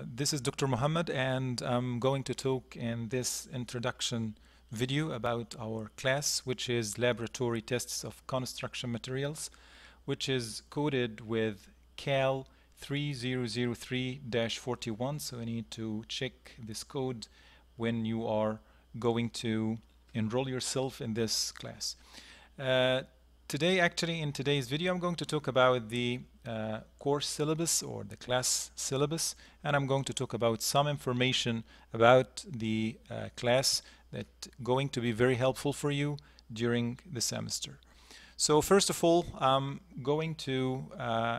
This is Dr. Mohamed, and I'm going to talk in this introduction video about our class, which is Laboratory Tests of Construction Materials, which is coded with CAL3003-41. So you need to check this code when you are going to enroll yourself in this class. Today, actually, in today's video, I'm going to talk about the course syllabus or the class syllabus, and I'm going to talk about some information about the class that's going to be very helpful for you during the semester. So first of all, I'm going to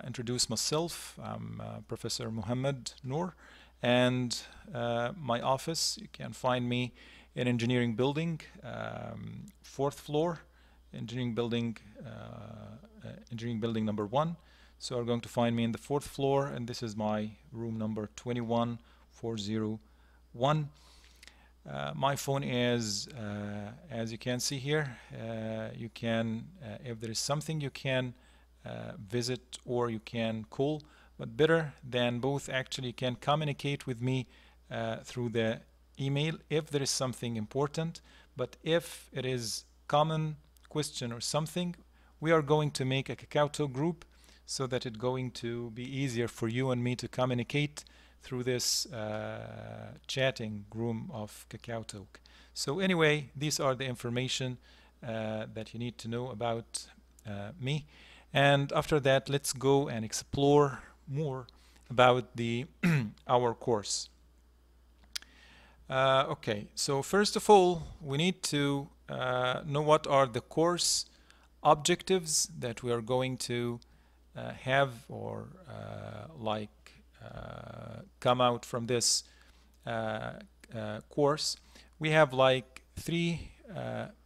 introduce myself. I'm Professor Mohamed Noor, and my office, you can find me in engineering building, 4th floor, engineering building number 1. So you're going to find me in the 4th floor, and this is my room number 21401. My phone is, as you can see here, you can, if there is something, you can visit or you can call, but better than both, actually, you can communicate with me through the email if there is something important. But if it is common question or something, we are going to make a CAL30 group so that it's going to be easier for you and me to communicate through this chatting room of CAL30. So anyway, these are the information that you need to know about me. And after that, let's go and explore more about the our course. Okay, so first of all, we need to know what are the course objectives that we are going to have or come out from this course. We have like 3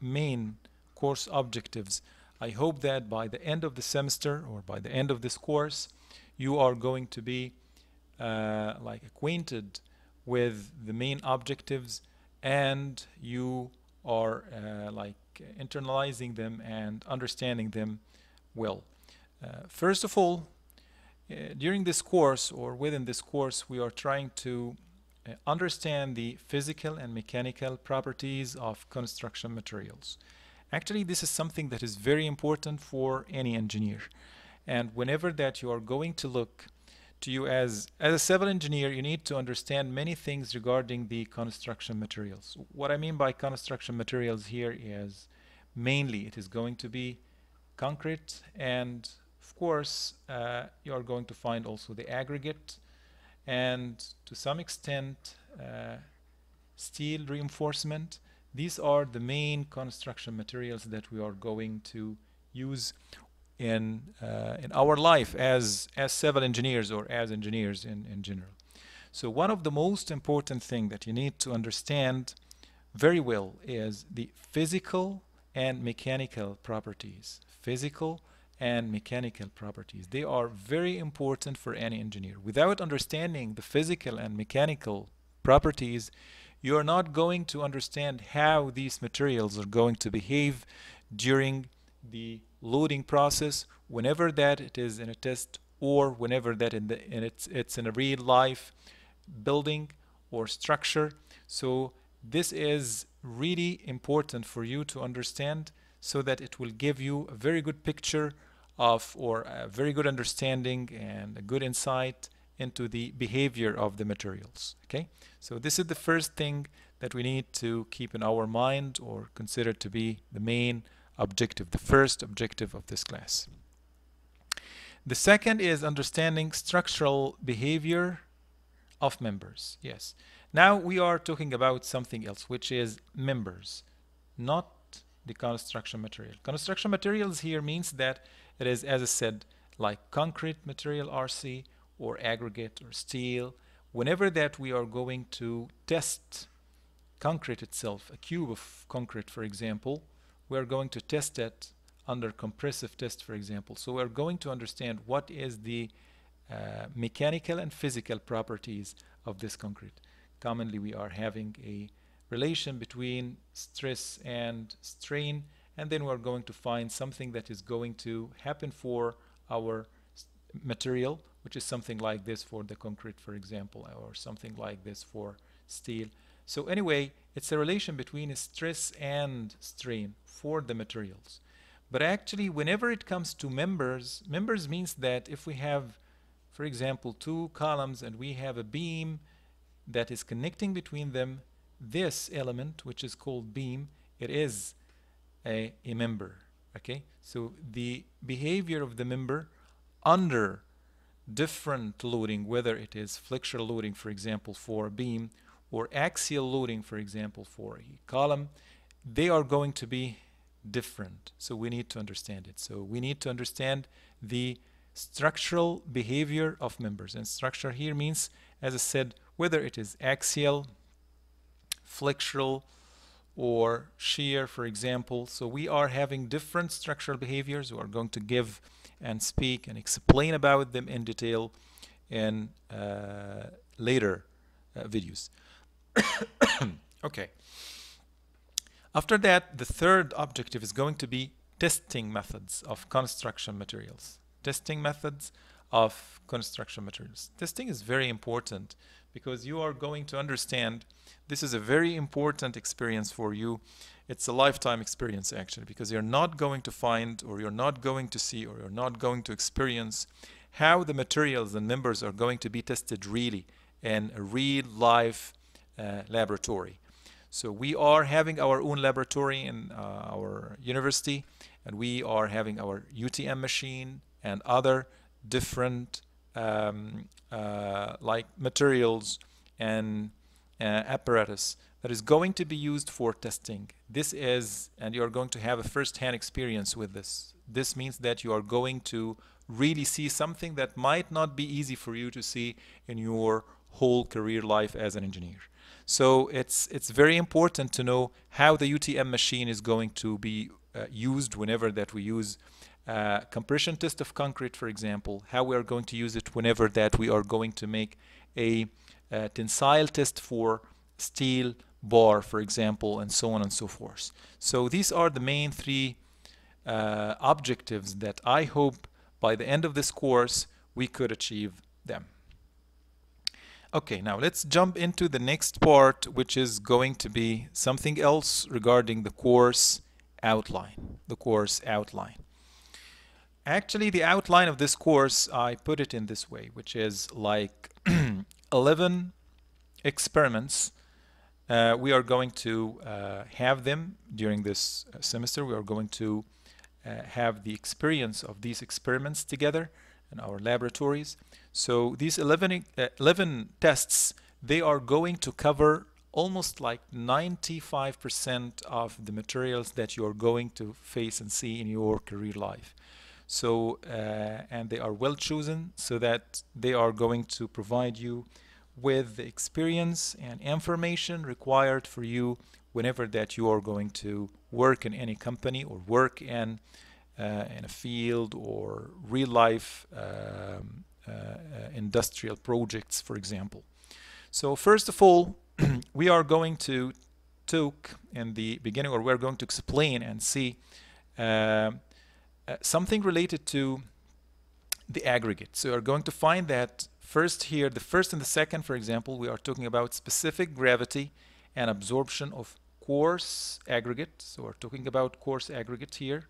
main course objectives. I hope that by the end of the semester or by the end of this course, you are going to be acquainted with the main objectives, and you are internalizing them and understanding them well. First of all, during this course or within this course, we are trying to understand the physical and mechanical properties of construction materials. Actually, this is something that is very important for any engineer, and whenever that you are going to look to you as a civil engineer, you need to understand many things regarding the construction materials. What I mean by construction materials here is mainly it is going to be concrete, and of course you are going to find also the aggregate, and to some extent steel reinforcement. These are the main construction materials that we are going to use in our life as civil engineers or as engineers in general. So one of the most important thing that you need to understand very well is the physical and mechanical properties. Physical and mechanical properties. They are very important for any engineer. Without understanding the physical and mechanical properties, you are not going to understand how these materials are going to behave during the loading process, whenever that it is in a test or whenever that it's in a real life building or structure. So this is really important for you to understand, so that it will give you a very good picture of, or a very good understanding and a good insight into the behavior of the materials. Okay, so this is the first thing that we need to keep in our mind or consider to be the main objective, the first objective of this class. The second is understanding structural behavior of members. Yes. Now we are talking about something else, which is members, not the construction material. Construction materials here means that it is, as I said, like concrete material, RC, or aggregate or steel. Whenever that we are going to test concrete itself, a cube of concrete, for example, we are going to test it under compressive test, for example. So we're going to understand what is the mechanical and physical properties of this concrete. Commonly, we are having a relation between stress and strain, and then we're going to find something that is going to happen for our material, which is something like this for the concrete, for example, or something like this for steel. So anyway, it's a relation between stress and strain for the materials. But actually, whenever it comes to members, members means that if we have, for example, two columns and we have a beam that is connecting between them, this element, which is called beam, it is a member. Okay, so the behavior of the member under different loading, whether it is flexural loading, for example, for a beam, or axial loading, for example, for a column, they are going to be different. So we need to understand it. So we need to understand the structural behavior of members. And structure here means, as I said, whether it is axial, flexural, or shear, for example. So we are having different structural behaviors. We are going to give and speak and explain about them in detail in later videos. Okay. After that, the third objective is going to be testing methods of construction materials. Testing methods of construction materials. Testing is very important because you are going to understand this is a very important experience for you. It's a lifetime experience actually, because you're not going to find, or you're not going to see, or you're not going to experience how the materials and members are going to be tested really in a real life laboratory. So we are having our own laboratory in our university, and we are having our UTM machine and other different like materials and apparatus that is going to be used for testing. This is, and you're going to have a first-hand experience with this. This means that you are going to really see something that might not be easy for you to see in your whole career life as an engineer. So it's very important to know how the UTM machine is going to be used whenever that we use compression test of concrete, for example, how we are going to use it whenever that we are going to make a tensile test for steel bar, for example, and so on and so forth. So these are the main three objectives that I hope by the end of this course we could achieve them. Okay, now let's jump into the next part, which is going to be something else regarding the course outline. The course outline. Actually, the outline of this course, I put it in this way, which is like 11 experiments. We are going to have them during this semester. We are going to have the experience of these experiments together in our laboratories. So these 11 tests, they are going to cover almost like 95% of the materials that you are going to face and see in your career life. So, and they are well chosen so that they are going to provide you with the experience and information required for you whenever that you are going to work in any company or work in a field or real life industrial projects, for example. So first of all, we are going to talk in the beginning, or we're going to explain and see something related to the aggregate. So we're going to find that first here, the first and the second, for example, we are talking about specific gravity and absorption of coarse aggregate. So we're talking about coarse aggregate here.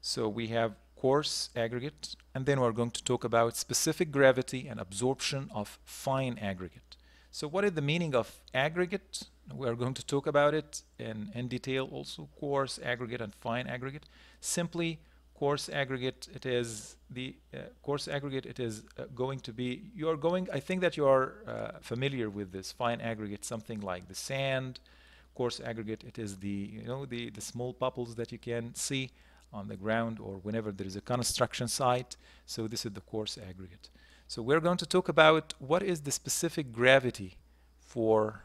So we have coarse aggregate, and then we're going to talk about specific gravity and absorption of fine aggregate. So what is the meaning of aggregate? We are going to talk about it in detail also, coarse aggregate and fine aggregate. Simply, coarse aggregate, it is the coarse aggregate, it is going to be, you are going, I think that you are familiar with this fine aggregate, something like the sand. Coarse aggregate, it is the, you know, the small bubbles that you can see on the ground or whenever there is a construction site. So this is the coarse aggregate. So we're going to talk about what is the specific gravity for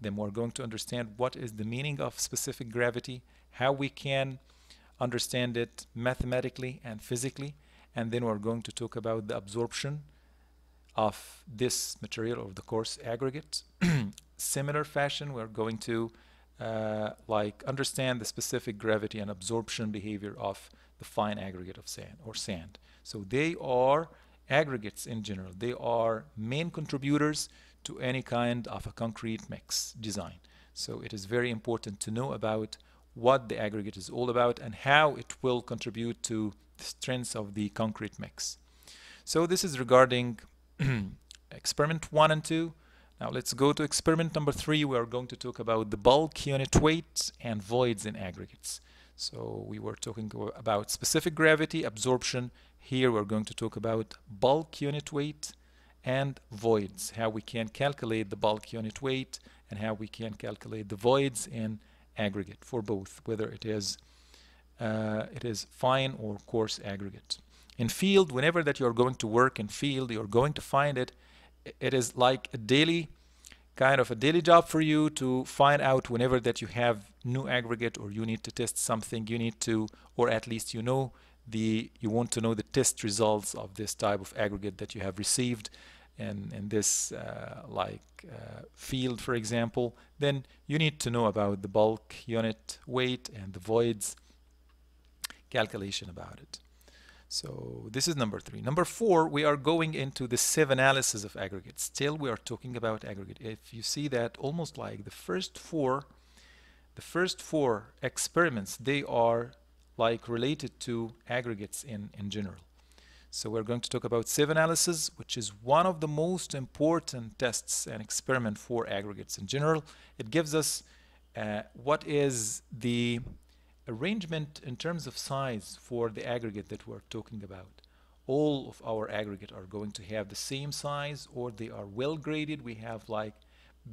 them. We're going to understand what is the meaning of specific gravity, how we can understand it mathematically and physically, and then we're going to talk about the absorption of this material, of the coarse aggregate. Similar fashion, we're going to like understand the specific gravity and absorption behavior of the fine aggregate of sand or sand. So they are aggregates in general. They are main contributors to any kind of a concrete mix design. So it is very important to know about what the aggregate is all about and how it will contribute to the strength of the concrete mix. So this is regarding experiment 1 and 2. Now let's go to experiment number 3. We are going to talk about the bulk unit weight and voids in aggregates. So we were talking about specific gravity, absorption. Here we're going to talk about bulk unit weight and voids, how we can calculate the bulk unit weight and how we can calculate the voids in aggregate for both, whether it is fine or coarse aggregate. In field, whenever that you're going to work in field, you're going to find it is like a daily job for you to find out whenever that you have new aggregate or you need to test something, you need to, or at least you want to know the test results of this type of aggregate that you have received in this field, for example. Then you need to know about the bulk unit weight and the voids calculation about it. So this is number 3. Number 4, we are going into the Sieve analysis of aggregates. Still, we are talking about aggregate. If you see that almost like the first four experiments, they are like related to aggregates in general. So we're going to talk about Sieve analysis, which is one of the most important tests and experiment for aggregates in general. It gives us what is the arrangement in terms of size for the aggregate that we're talking about. All of our aggregate are going to have the same size, or they are well graded. We have like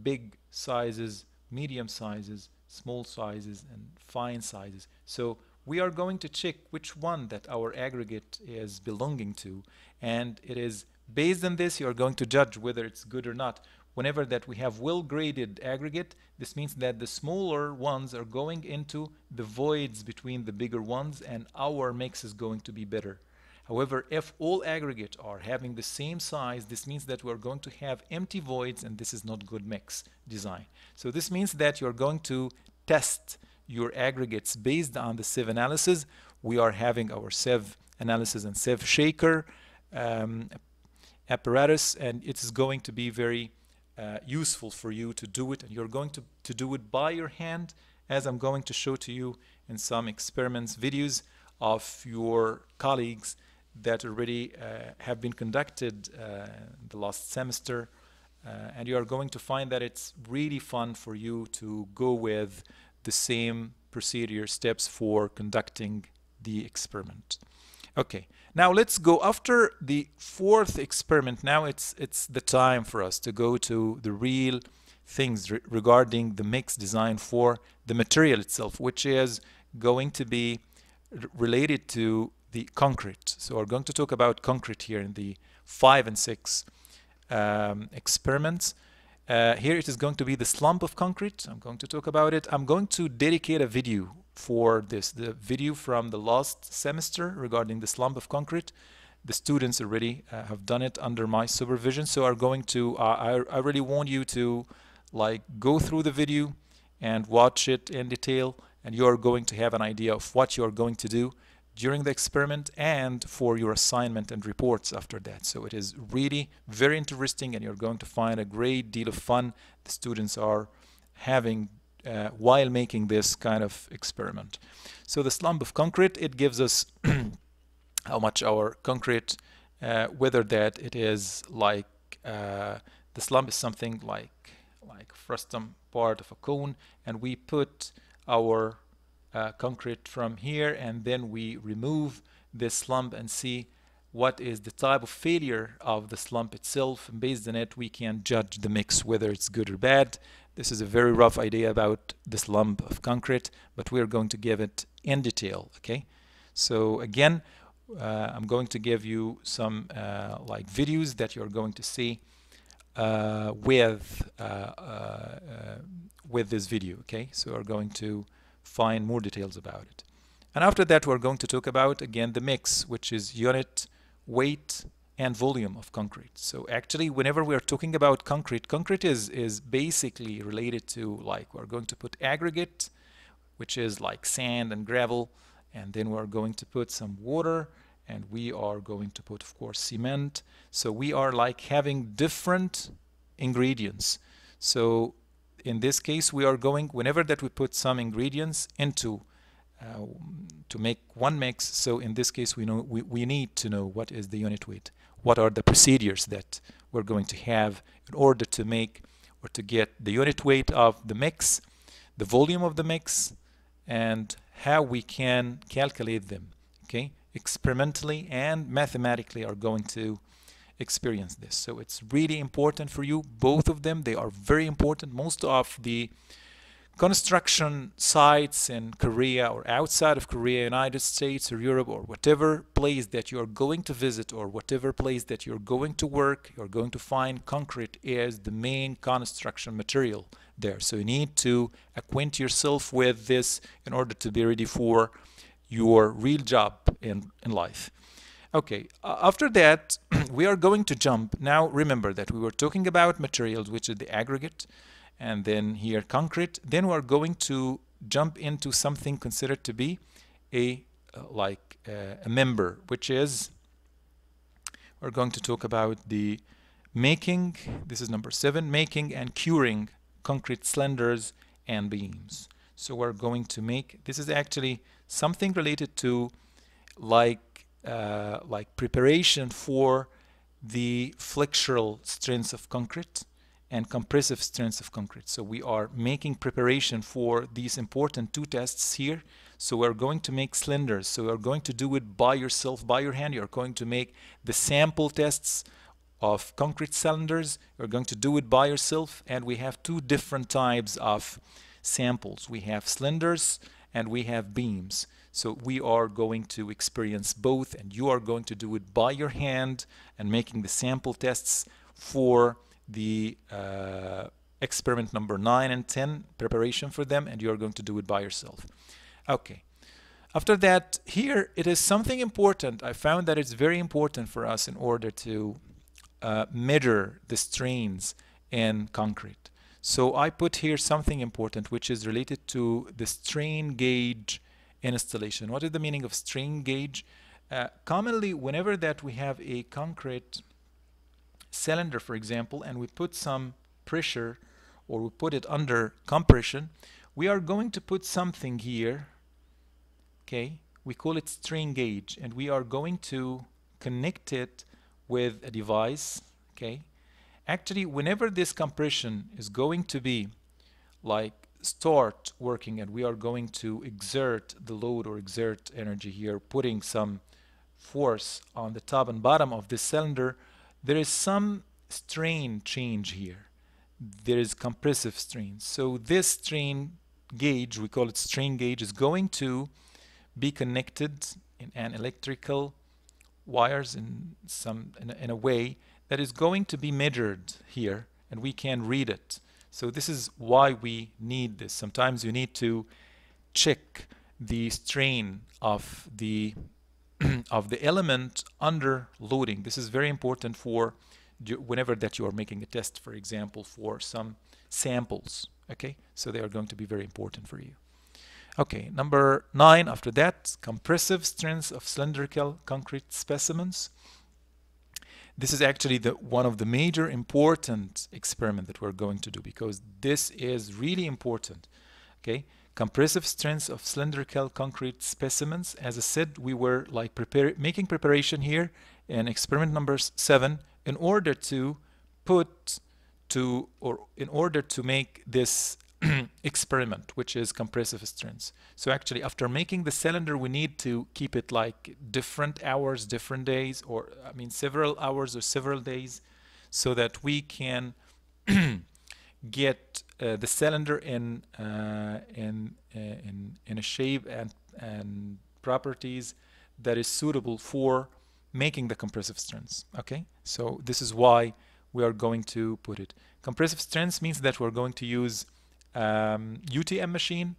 big sizes, medium sizes, small sizes, and fine sizes. So we are going to check which one that our aggregate is belonging to, and it is based on this you are going to judge whether it's good or not. Whenever that we have well-graded aggregate, this means that the smaller ones are going into the voids between the bigger ones, and our mix is going to be better. However, if all aggregate are having the same size, this means that we're going to have empty voids, and this is not good mix design. So this means that you're going to test your aggregates based on the Sieve analysis. We are having our Sieve analysis and Sieve shaker apparatus, and it is going to be very useful for you to do it, and you're going to do it by your hand, as I'm going to show to you in some experiments videos of your colleagues that already have been conducted the last semester, and you are going to find that it's really fun for you to go with the same procedure steps for conducting the experiment. Okay, now let's go after the 4th experiment. Now it's the time for us to go to the real things regarding the mix design for the material itself, which is going to be related to the concrete. So we're going to talk about concrete here in the 5 and 6 experiments. Here it is going to be the slump of concrete. I'm going to talk about it. I'm going to dedicate a video for this, the video from the last semester regarding the slump of concrete. The students already have done it under my supervision, so are going to I really want you to go through the video and watch it in detail, and you're going to have an idea of what you're going to do during the experiment and for your assignment and reports after that. So it is really very interesting, and you're going to find a great deal of fun the students are having while making this kind of experiment. So the slump of concrete, it gives us how much our concrete, whether that it is the slump is something like frustum part of a cone, and we put our concrete from here, and then we remove this slump and see what is the type of failure of the slump itself, and based on it we can judge the mix whether it's good or bad. This is a very rough idea about the slump of concrete, but we're going to give it in detail. Okay, so again I'm going to give you some videos that you're going to see with this video. Okay, so we're going to find more details about it, and after that we're going to talk about again the mix, which is unit weight and volume of concrete. So actually whenever we're talking about concrete is basically related to we're going to put aggregate, which is like sand and gravel, and then we're going to put some water, and we are going to put, of course, cement. So we are like having different ingredients. So in this case, we are going, whenever that we put some ingredients into to make one mix, so in this case we need to know what is the unit weight, what are the procedures that we're going to have in order to make or to get the unit weight of the mix, the volume of the mix, and how we can calculate them. Okay, experimentally and mathematically are going to experience this. So it's really important for you, both of them. They are very important. Most of the construction sites in Korea or outside of Korea, United States or Europe, or whatever place that you're going to visit, or whatever place that you're going to work, you're going to find concrete is the main construction material there. So you need to acquaint yourself with this in order to be ready for your real job in life. Okay, after that we are going to jump. Now remember that we were talking about materials, which is the aggregate, and then here concrete. Then we are going to jump into something considered to be a member, which is, we're going to talk about the making, this is number 7, making and curing concrete cylinders and beams. So we're going to make, this is actually something related to like preparation for the flexural strengths of concrete and compressive strengths of concrete. So we are making preparation for these important 2 tests here. So we're going to make cylinders. So you're going to do it by yourself, by your hand. You're going to make the sample tests of concrete cylinders. You're going to do it by yourself. And we have 2 different types of samples. We have cylinders and we have beams. So we are going to experience both, and you are going to do it by your hand and making the sample tests for the experiment number 9 and 10, preparation for them, and you're going to do it by yourself. Okay, after that, here it is something important. I found that it's very important for us in order to measure the strains in concrete. So I put here something important, which is related to the strain gauge installation. What is the meaning of strain gauge? Commonly, whenever that we have a concrete cylinder, for example, and we put some pressure or we put it under compression, we are going to put something here, okay, we call it strain gauge, and we are going to connect it with a device. Okay, actually whenever this compression is going to be like start working and we are going to exert the load or exert energy here, putting some force on the top and bottom of this cylinder, there is some strain change here. There is compressive strain. So this strain gauge, we call it strain gauge, is going to be connected in an electrical wires in a way that is going to be measured here, and we can read it. So this is why we need this. Sometimes you need to check the strain of the of the element under loading. This is very important for whenever that you are making a test, for example, for some samples. Okay, so they are going to be very important for you. Okay, number 9, after that, compressive strengths of cylindrical concrete specimens. This is actually one of the major important experiments that we're going to do, because this is really important. Okay, compressive strengths of cylindrical concrete specimens. As I said, we were like making preparation here in experiment number 7 in order to make this experiment, which is compressive strengths. So actually, after making the cylinder, we need to keep it like different hours, different days, or I mean several hours or several days, so that we can get the cylinder in a shape and properties that is suitable for making the compressive strengths. Okay, so this is why we are going to put it. Compressive strengths means that we're going to use UTM machine,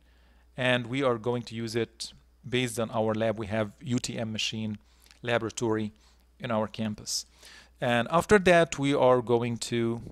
and we are going to use it based on our lab. We have UTM machine laboratory in our campus, and after that we are going to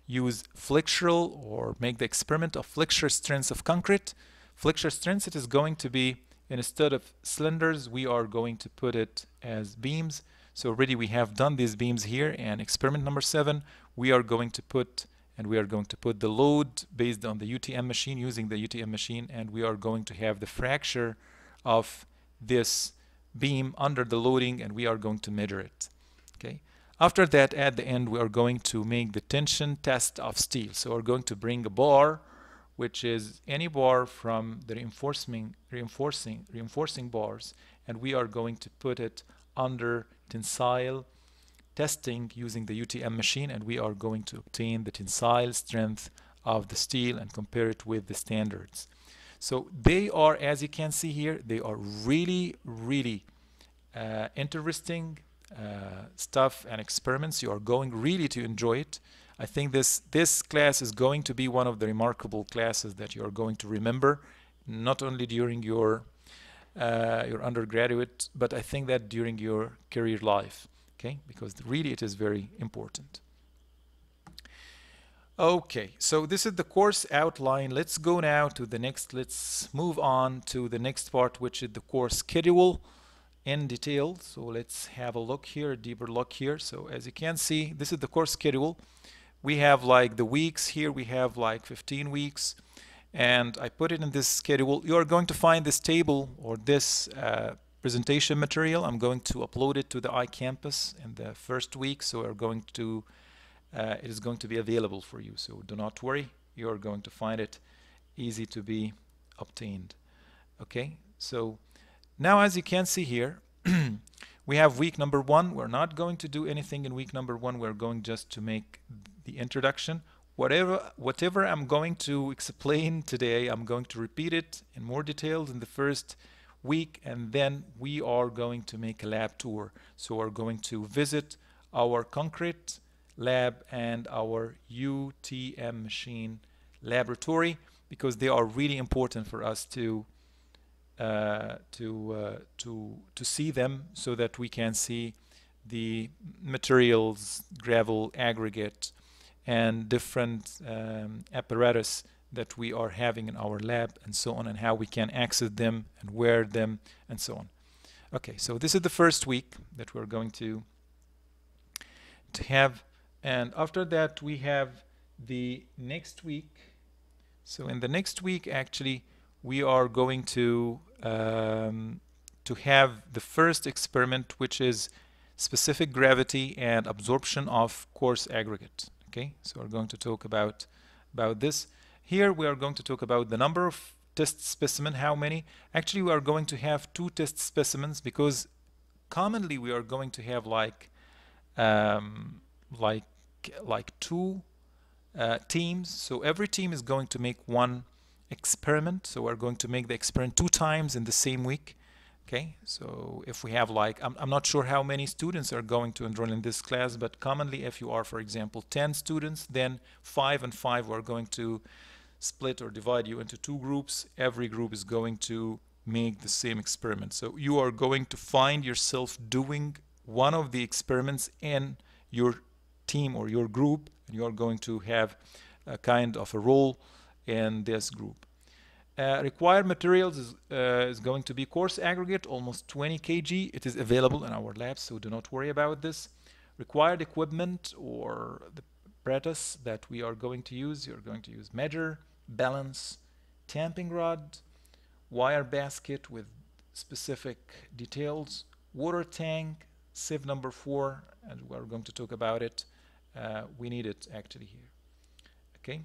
use flexural or make the experiment of flexure strengths of concrete. Flexure strengths, it is going to be instead of cylinders, we are going to put it as beams. So already we have done these beams here, and experiment number 7, we are going to put the load based on the UTM machine, using the UTM machine, and we are going to have the fracture of this beam under the loading, and we are going to measure it. Okay. After that, at the end, we are going to make the tension test of steel. So we're going to bring a bar, which is any bar from the reinforcing bars, and we are going to put it under tensile testing using the UTM machine, and we are going to obtain the tensile strength of the steel and compare it with the standards. So they are, as you can see here, they are really interesting stuff and experiments. You are going really to enjoy it. I think this class is going to be one of the remarkable classes that you are going to remember, not only during your undergraduate, but I think that during your career life, okay? Because really it is very important. Okay, so this is the course outline. Let's go now to the next, let's move on to the next part, which is the course schedule in detail. So let's have a look here, a deeper look here. So as you can see, this is the course schedule. We have like the weeks here, we have like 15 weeks, and I put it in this schedule. You are going to find this table or this presentation material. I'm going to upload it to the iCampus in the first week, so we're going to it is going to be available for you, so do not worry, you are going to find it easy to be obtained. Okay, so now as you can see here, we have week number 1. We're not going to do anything in week number 1. We're going just to make the introduction. Whatever I'm going to explain today, I'm going to repeat it in more details in the first week, and then we are going to make a lab tour. So we're going to visit our concrete lab and our UTM machine laboratory, because they are really important for us to see them, so that we can see the materials, gravel, aggregate, and different apparatus that we are having in our lab, and so on, and how we can access them and wear them and so on. Okay, so this is the first week that we're going to have, and after that we have the next week. So in the next week, actually, we are going to have the first experiment, which is specific gravity and absorption of coarse aggregate. Okay, so we're going to talk about this. Here we are going to talk about the number of test specimen, how many. Actually, we are going to have 2 test specimens, because commonly we are going to have like 2 teams. So every team is going to make 1 experiment. So we're going to make the experiment 2 times in the same week. Okay, so if we have like, I'm not sure how many students are going to enroll in this class, but commonly if you are, for example, 10 students, then 5 and 5 are going to split or divide you into 2 groups. Every group is going to make the same experiment. So you are going to find yourself doing one of the experiments in your team or your group, and you are going to have a kind of a role in this group. Required materials is going to be coarse aggregate, almost 20 kg. It is available in our lab, so do not worry about this. Required equipment or the apparatus that we are going to use, you're going to use measure, balance, tamping rod, wire basket with specific details, water tank, sieve number 4, and we're going to talk about it. We need it actually here. Okay.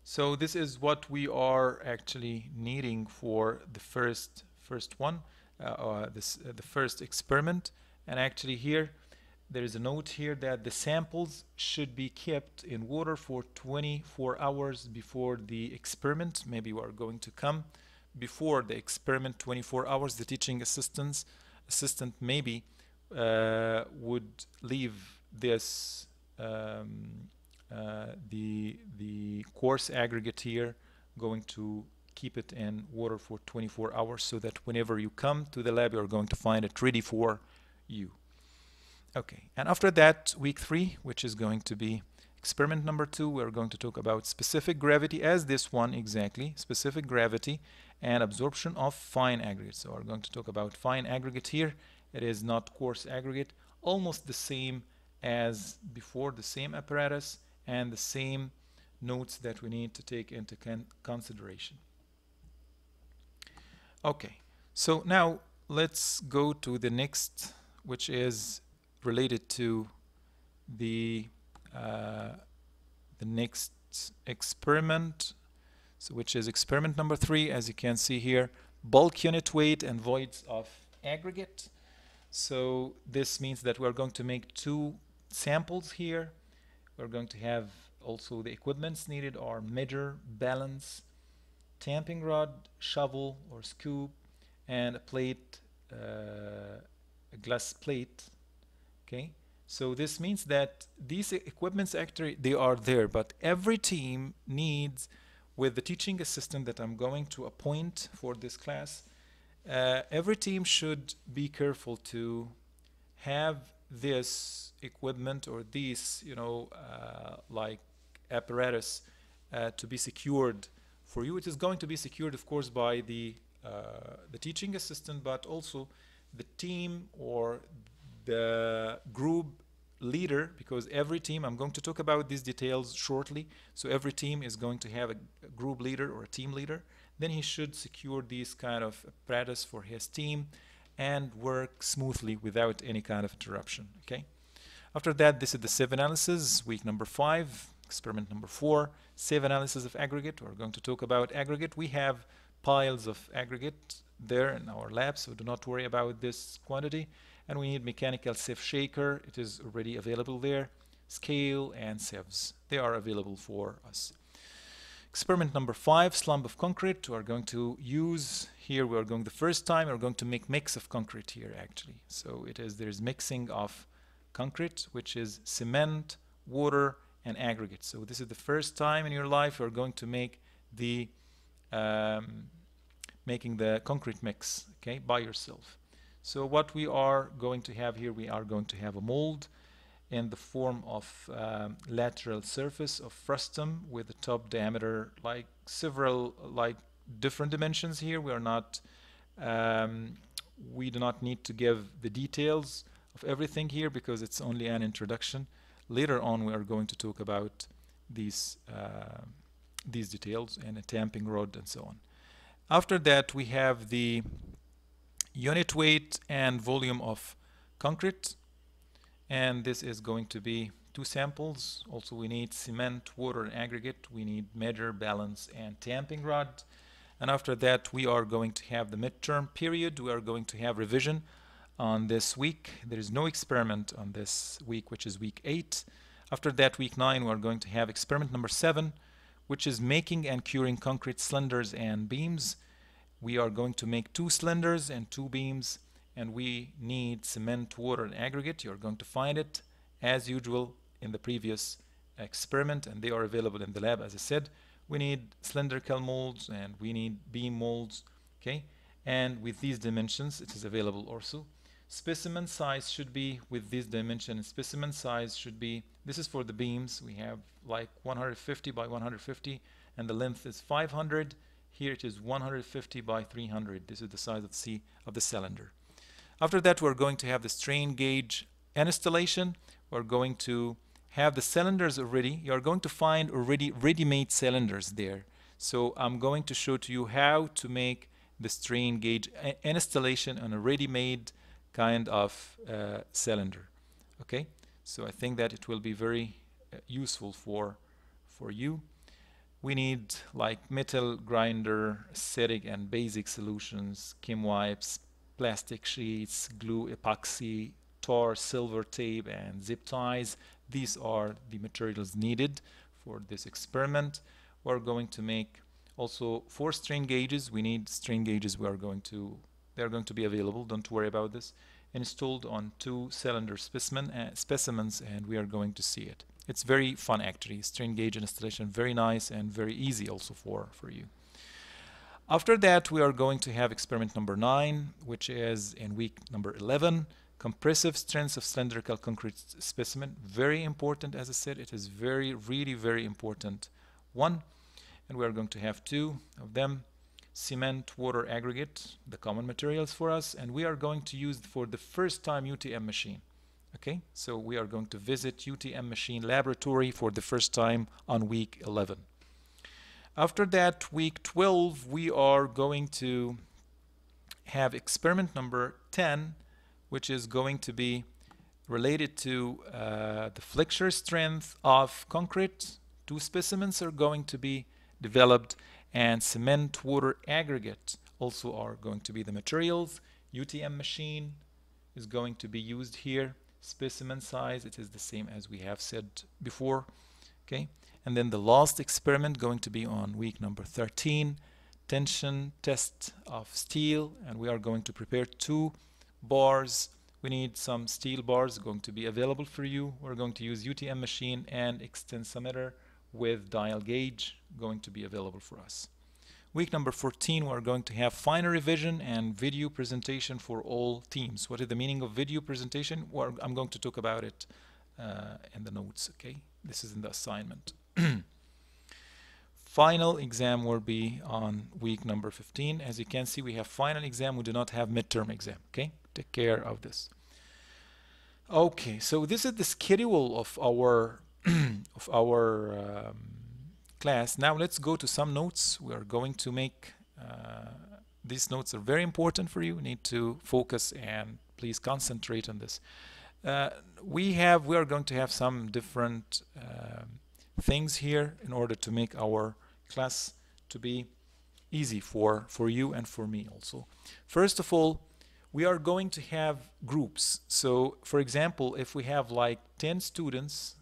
So this is what we are actually needing for the first one, the first experiment. And actually here there is a note here that the samples should be kept in water for 24 hours before the experiment. Maybe we are going to come before the experiment 24 hours. The teaching assistant maybe would leave this the coarse aggregate here, going to keep it in water for 24 hours, so that whenever you come to the lab, you're going to find it ready for you. Okay, and after that, week 3, which is going to be experiment number 2, we're going to talk about specific gravity, as this one exactly, specific gravity, and absorption of fine aggregate. So we're going to talk about fine aggregate here. It is not coarse aggregate, almost the same as before, the same apparatus and the same notes that we need to take into consideration. Okay, so now let's go to the next, which is related to the next experiment, so which is experiment number 3, as you can see here, bulk unit weight and voids of aggregate. So this means that we're going to make 2 samples here. We're going to have also the equipments needed are measure, balance, tamping rod, shovel or scoop, and a plate, a glass plate. Okay, so this means that these equipments actually they are there, but every team needs, with the teaching assistant that I'm going to appoint for this class, every team should be careful to have this equipment or these, like apparatus to be secured for you. It is going to be secured, of course, by the teaching assistant, but also the team or the group leader, because every team, I'm going to talk about these details shortly, so every team is going to have a group leader or a team leader. Then he should secure these kind of apparatus for his team and work smoothly without any kind of interruption. Okay. After that, this is the sieve analysis, week number 5, experiment number 4, sieve analysis of aggregate. We're going to talk about aggregate. We have piles of aggregate there in our lab, so do not worry about this quantity. And we need mechanical sieve shaker. It is already available there. Scale and sieves, they are available for us. Experiment number 5, slump of concrete. We're going to use here, we're going the first time, we're going to make mix of concrete here actually. So there's mixing of concrete, which is cement, water, and aggregate. So this is the first time in your life you're going to make the making the concrete mix, okay, by yourself. So what we are going to have here, we are going to have a mold in the form of lateral surface of frustum with a top diameter like several different dimensions here. We are not we do not need to give the details of everything here because it's only an introduction. Later on we are going to talk about these details and a tamping rod and so on. After that we have the unit weight and volume of concrete, and this is going to be 2 samples. Also we need cement, water, and aggregate. We need measure, balance, and tamping rod. And after that we are going to have the midterm period. We are going to have revision on this week. There is no experiment on this week, which is week 8. After that, week 9, we are going to have experiment number 7, which is making and curing concrete cylinders and beams. We are going to make 2 cylinders and 2 beams, and we need cement, water, and aggregate. You're going to find it as usual in the previous experiment, and they are available in the lab. As I said, we need cylindrical molds and we need beam molds, okay, and with these dimensions it is available also. Specimen size should be with this dimension. Specimen size should be, this is for the beams, we have like 150 by 150 and the length is 500. Here it is 150 by 300. This is the size of the cylinder. After that we're going to have the strain gauge installation. We're going to have the cylinders already. You're going to find already ready-made cylinders there. So I'm going to show to you how to make the strain gauge installation on a ready-made kind of cylinder. Okay, so I think that it will be very useful for you. We need like metal grinder, acidic and basic solutions, chem wipes, plastic sheets, glue, epoxy, tar, silver tape, and zip ties. These are the materials needed for this experiment. We're going to make also 4 strain gauges. We need strain gauges. They're going to be available. Don't worry about this. Installed on 2 cylinder specimens, and we are going to see it. It's very fun actually. Strain gauge installation, very nice and very easy also for you. After that, we are going to have experiment number 9, which is in week number 11. Compressive strength of cylindrical concrete specimen. Very important, as I said. It is really very important one. And we are going to have 2 of them. cement, water, aggregate, the common materials for us, and we are going to use for the first time UTM machine. Okay, so we are going to visit UTM machine laboratory for the first time on week 11. After that, week 12, we are going to have experiment number 10, which is going to be related to the flexure strength of concrete. 2 specimens are going to be developed, and cement, water, aggregate also are going to be the materials. UTM machine is going to be used here. Specimen size, it is the same as we have said before. Okay, and then the last experiment going to be on week number 13, tension test of steel, and we are going to prepare 2 bars. We need some steel bars going to be available for you. We're going to use UTM machine and extensometer with dial gauge going to be available for us. Week number 14, we're going to have final revision and video presentation for all teams. What is the meaning of video presentation? Well, I'm going to talk about it in the notes, okay? This is in the assignment. Final exam will be on week number 15. As you can see, we have final exam. We do not have midterm exam, okay? Take care of this. Okay, so this is the schedule of our class. Now let's go to some notes. We are going to make these notes are very important for you. You need to focus and please concentrate on this. We are going to have some different things here in order to make our class to be easy for you and for me also. First of all, we are going to have groups. So for example, if we have like 10 students,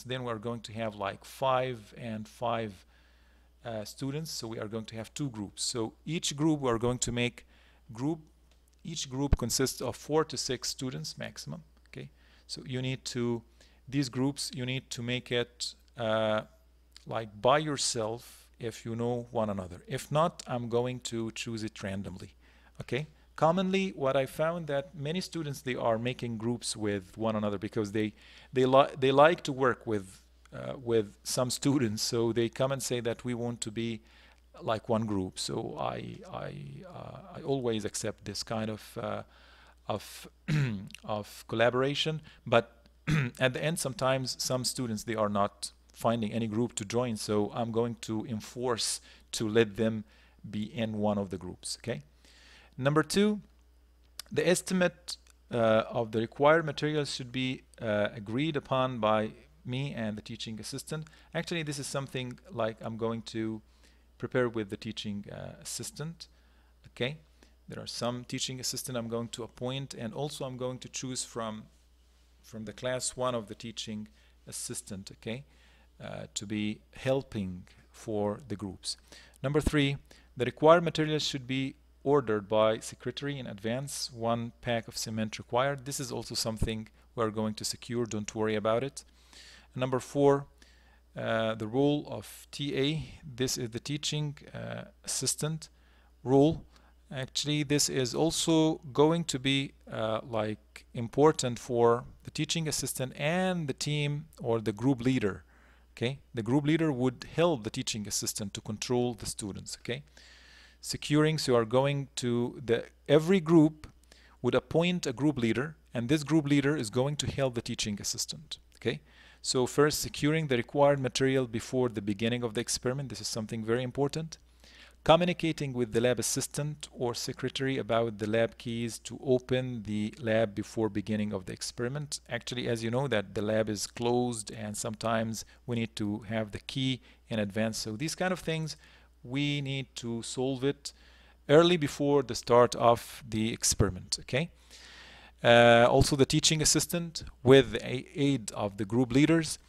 then we're going to have like 5 and 5 students. So we are going to have 2 groups. So each group we're going to make each group consists of 4 to 6 students maximum. Okay, so you need to these groups you need to make it like by yourself if you know one another. If not, I'm going to choose it randomly. Okay. Commonly, what I found that many students, they are making groups with one another because they like to work with some students. So they come and say that we want to be like one group. So I always accept this kind of collaboration. But at the end, sometimes some students, they are not finding any group to join. So I'm going to enforce to let them be in one of the groups. Okay. Number 2, the estimate of the required materials should be agreed upon by me and the teaching assistant. Actually, this is something like I'm going to prepare with the teaching assistant. Okay, there are some teaching assistant I'm going to appoint, and also I'm going to choose from the class one of the teaching assistant. Okay, to be helping for the groups. Number 3, the required materials should be ordered by secretary in advance. 1 pack of cement required. This is also something we're going to secure. Don't worry about it. Number 4, the role of TA. This is the teaching assistant role. Actually, this is also going to be like important for the teaching assistant and the team or the group leader. Okay, the group leader would help the teaching assistant to control the students. Okay. Securing, so you are going to every group would appoint a group leader, and this group leader is going to help the teaching assistant. Okay, so first, securing the required material before the beginning of the experiment. This is something very important. Communicating with the lab assistant or secretary about the lab keys to open the lab before beginning of the experiment. Actually, as you know, that the lab is closed and sometimes we need to have the key in advance. So these kind of things we need to solve it early before the start of the experiment. Okay. Also, the teaching assistant with the aid of the group leaders,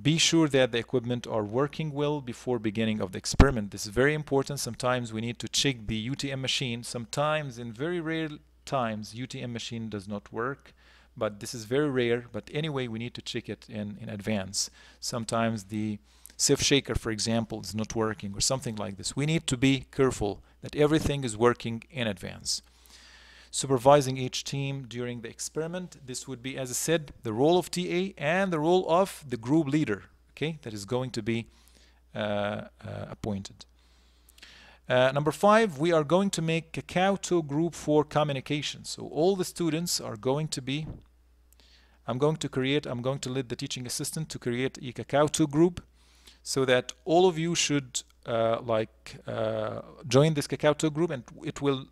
be sure that the equipment are working well before beginning of the experiment. This is very important. Sometimes we need to check the UTM machine. Sometimes, in very rare times, UTM machine does not work, but this is very rare. But anyway, we need to check it in advance. Sometimes the Sieve shaker, for example, is not working or something like this. We need to be careful that everything is working in advance. Supervising each team during the experiment. This would be, as I said, the role of TA and the role of the group leader, okay, that is going to be appointed. Number 5, we are going to make a CAL2 group for communication. So all the students are going to be, I'm going to lead the teaching assistant to create a CAL2 group so that all of you should join this CAL2 group, and it will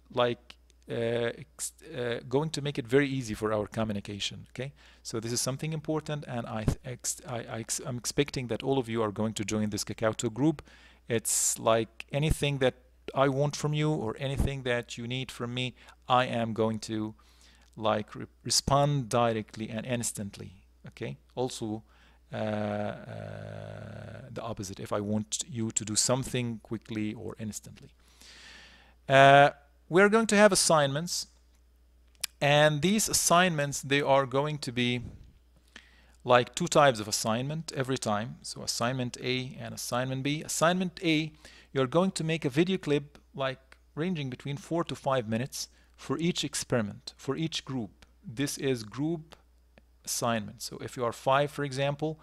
going to make it very easy for our communication. Okay, so this is something important, and I'm expecting that all of you are going to join this CAL2 group. It's like anything that I want from you or anything that you need from me, I am going to respond directly and instantly. Okay, also the opposite, if I want you to do something quickly or instantly. We're going to have assignments, and these assignments, they are going to be like 2 types of assignment every time. So assignment A and assignment B. Assignment A, you're going to make a video clip ranging between 4 to 5 minutes for each experiment, for each group. This is group assignment. So if you are 5, for example,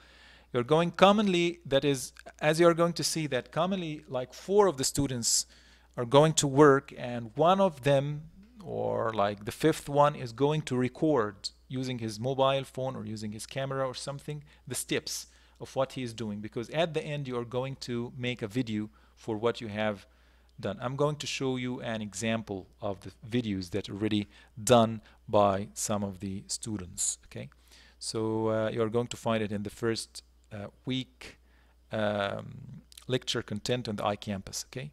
you're going commonly, that is, as you're going to see, that commonly 4 of the students are going to work, and one of them, or the 5th one, is going to record using his mobile phone or using his camera or something, the steps of what he is doing, because at the end you are going to make a video for what you have done. I'm going to show you an example of the videos that are already done by some of the students. Okay, so you're going to find it in the first week lecture content on the iCampus. Okay,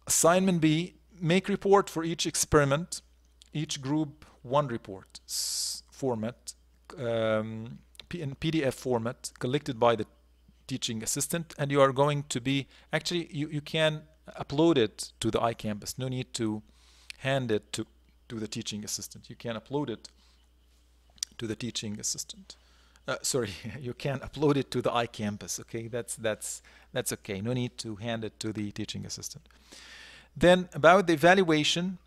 assignment B, make report for each experiment, each group 1 report format, in PDF format, collected by the teaching assistant, and you are going to be, actually you can upload it to the iCampus. No need to hand it to the teaching assistant. You can upload it to the teaching assistant. Sorry, you can upload it to the iCampus. Okay, that's okay. No need to hand it to the teaching assistant. Then about the evaluation,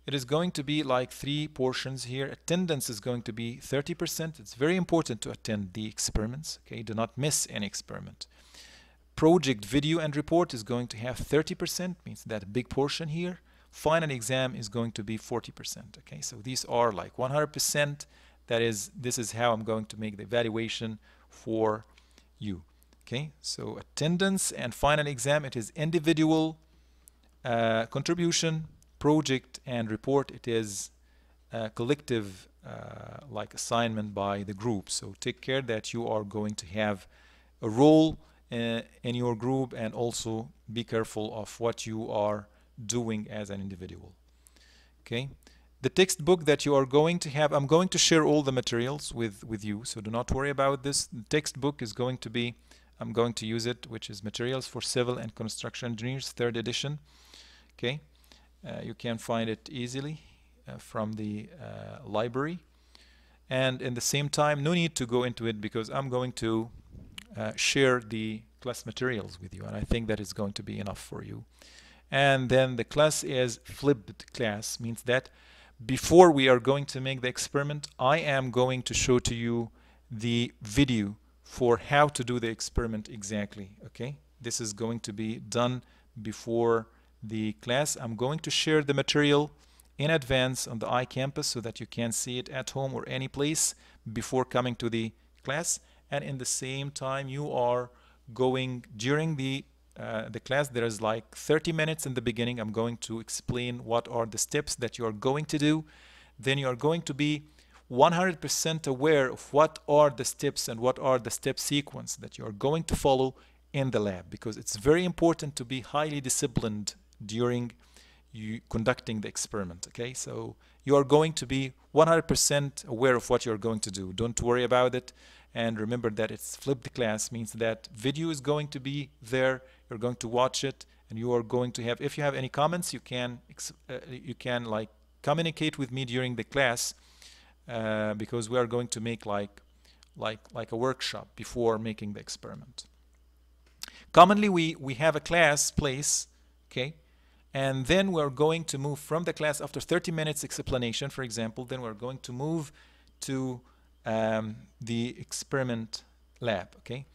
it is going to be 3 portions here. Attendance is going to be 30%. It's very important to attend the experiments. Okay, do not miss any experiment. Project, video, and report is going to have 30%, means that big portion here. Final exam is going to be 40%. Okay, so these are 100%. This is how I'm going to make the evaluation for you. Okay, so attendance and final exam, it is individual contribution. Project and report, it is collective assignment by the group. So take care that you are going to have a role in your group, and also be careful of what you are doing as an individual. Okay, the textbook that you are going to have, I'm going to share all the materials with you, so do not worry about this. The textbook is going to be, I'm going to use it, which is Materials for Civil and Construction Engineers, 3rd edition. Okay, you can find it easily from the library, and in the same time, no need to go into it, because I'm going to share the class materials with you, and I think that is going to be enough for you. And then the class is flipped class, means that before we are going to make the experiment, I am going to show to you the video for how to do the experiment exactly. Okay, this is going to be done before the class. I'm going to share the material in advance on the iCampus so that you can see it at home or any place before coming to the class. And in the same time, you are going during the class, there is 30 minutes in the beginning. I'm going to explain what are the steps that you are going to do. Then you are going to be 100% aware of what are the steps and what are the step sequence that you are going to follow in the lab, because it's very important to be highly disciplined during you conducting the experiment. Okay, so you are going to be 100% aware of what you're going to do. Don't worry about it. And remember that it's flipped class, means that video is going to be there. You're going to watch it, and you are going to have, if you have any comments, you can communicate with me during the class, because we are going to make like a workshop before making the experiment. Commonly we have a class place, okay, and then we're going to move from the class after 30 minutes explanation, for example. Then we're going to move to the experiment lab. Okay,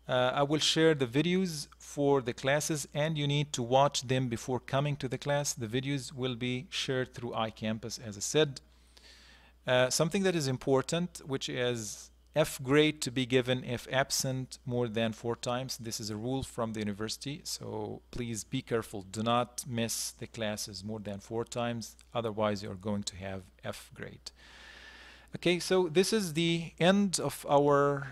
I will share the videos for the classes, and you need to watch them before coming to the class. The videos will be shared through iCampus, as I said. Something that is important, which is F grade to be given if absent more than 4 times. This is a rule from the university, so please be careful. Do not miss the classes more than 4 times, otherwise you're going to have F grade. Okay, so this is the end of our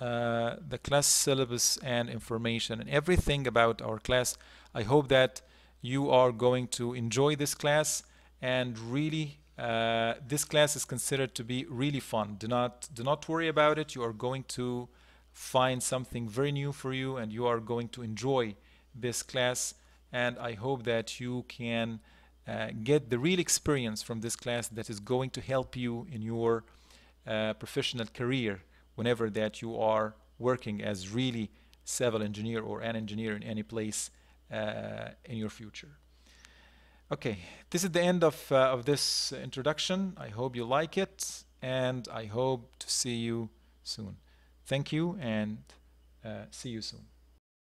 the class syllabus and information and everything about our class. I hope that you are going to enjoy this class, and really this class is considered to be really fun. Do not worry about it. You are going to find something very new for you, and you are going to enjoy this class, and I hope that you can get the real experience from this class that is going to help you in your professional career whenever that you are working as really civil engineer or an engineer in any place in your future. Okay, this is the end of this introduction. I hope you like it, and I hope to see you soon. Thank you, and see you soon.